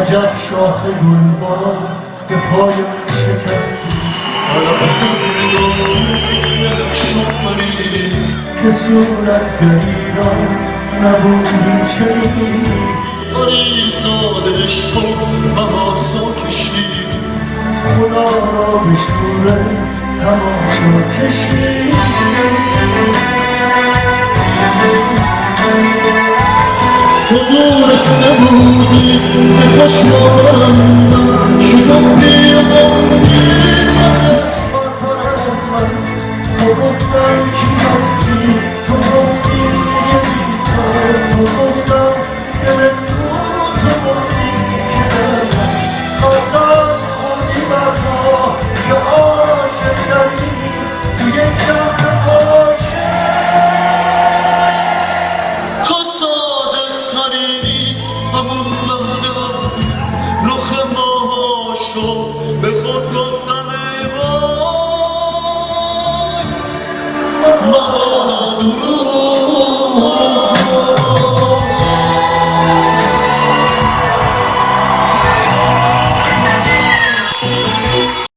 عجب شاخ گلبان به پایم شکستی حالا بزرگ شماری که صورت گریران نبودی چنین آری ساده عشق و بهاسا کشید خدا را به شوره تماشا کشید تو دورسته بودی که خوش مارم